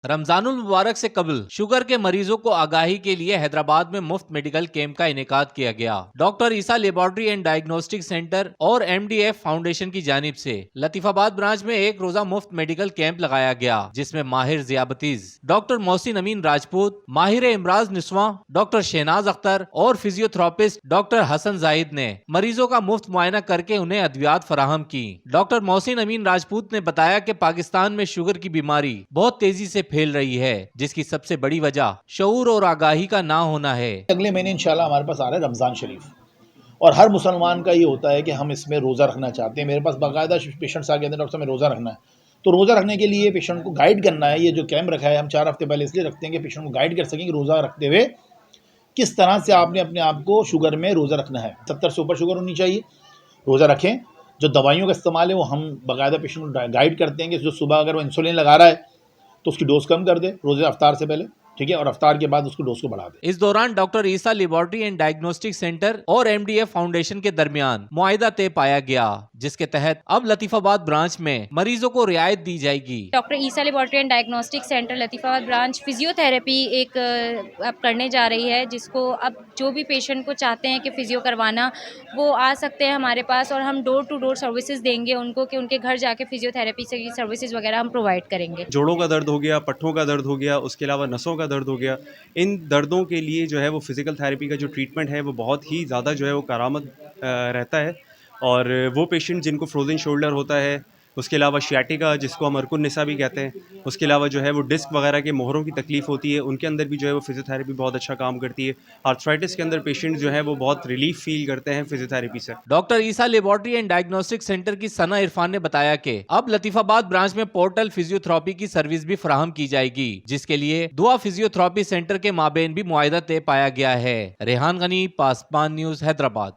رمضان المبارک سے قبل شوگر کے مریضوں کو آگاہی کے لیے حیدرآباد میں مفت میڈیکل کیمپ کا انعقاد کیا گیا۔ Doctor Isa laboratory and diagnostic centre اور MDF فاؤنڈیشن کی جانب سے لطیف آباد برانچ میں ایک روزہ مفت میڈیکل کیمپ لگایا گیا، جس میں ماہر ذیابطیز ڈاکٹر محسن امین راجپوت، ماہر امراض نسواں ڈاکٹر شہناز اختر اور فزیوتھراپسٹ ڈاکٹر حسن زاہد نے مریضوں کا مفت معائنہ کر کے انہیں ادویات فراہم کی۔ ڈاکٹر محسن امین راجپوت نے بتایا کہ پاکستان میں شوگر کی بیماری بہت تیزی سے پھیل رہی ہے، جس کی سب سے بڑی وجہ شعور اور آگاہی کا نہ ہونا ہے۔ اگلے مہینے انشاءاللہ ہمارے پاس آ رہا ہے رمضان شریف، اور ہر مسلمان کا یہ ہوتا ہے کہ ہم اس میں روزہ رکھنا چاہتے ہیں۔ میرے پاس باقاعدہ پیشنٹس آ گئے تھے، ڈاکٹر صاحب میں روزہ رکھنا ہے، تو روزہ رکھنے کے لیے پیشنٹ کو گائیڈ کرنا ہے۔ یہ جو کیمپ رکھا ہے ہم 4 ہفتے پہلے اس لیے رکھتے ہیں کہ پیشنٹ کو گائیڈ کر سکیں کہ روزہ رکھتے ہوئے کس طرح سے آپ نے اپنے آپ کو شوگر میں روزہ رکھنا ہے۔ 70 سے اوپر شوگر ہونی چاہیے، روزہ رکھیں۔ جو دوائیوں کا استعمال ہے وہ ہم باقاعدہ پیشنٹ کو گائیڈ کرتے ہیں کہ جو صبح اگر وہ انسولین لگا رہا ہے تو اس کی ڈوز کم کر دے روزے افطار سے پہلے، ٹھیک ہے، اور افطار کے بعد اس کو ڈوز کو بڑھا دے۔ اس دوران doctor Isa laboratory and diagnostic centre اور MDF فاؤنڈیشن کے درمیان معاہدہ طے پایا گیا، جس کے تحت اب لطیف آباد برانچ میں مریضوں کو رعایت دی جائے گی۔ Doctor Isa laboratory and diagnostic centre Latifabad branch physio therapy ایک اب کرنے جا رہی ہے، جس کو اب جو بھی پیشنٹ کو چاہتے ہیں کہ فزیو کروانا وہ آ سکتے ہیں ہمارے پاس، اور ہم ڈور ٹو ڈور سروسز دیں گے ان کو کہ ان کے گھر جا کے فزیو تھراپی سے سروسز وغیرہ ہم پرووائڈ کریں گے۔ جوڑوں کا درد ہو گیا، پٹھوں کا درد ہو گیا، اس کے علاوہ نسوں کا درد ہو گیا، ان دردوں کے لیے جو ہے وہ فزیکل تھراپی کا جو ٹریٹمنٹ ہے وہ بہت ہی زیادہ جو ہے وہ کارآمد رہتا ہے۔ اور وہ پیشنٹ جن کو فروزن شولڈر ہوتا ہے، اس کے علاوہ شیاٹیکا جس کو ہم ارکن النساء بھی کہتے ہیں، اس کے علاوہ جو ہے وہ ڈسک وغیرہ کے مہروں کی تکلیف ہوتی ہے، ان کے اندر بھی جو ہے وہ فزیو تھراپی بہت اچھا کام کرتی ہے۔ آرتھرائٹس کے اندر پیشنٹ جو ہے وہ بہت ریلیف فیل کرتے ہیں فزیو تھراپی سے۔ Doctor Isa laboratory and diagnostic centre کی ثنا عرفان نے بتایا کہ اب لطیف آباد برانچ میں پورٹل فزیو تھراپی کی سروس بھی فراہم کی جائے گی، جس کے لیے دعا فزیو تھراپی سینٹر کے مابین بھی معاہدہ طے پایا گیا ہے۔ ریحان غنی، پاسبان نیوز، حیدرآباد۔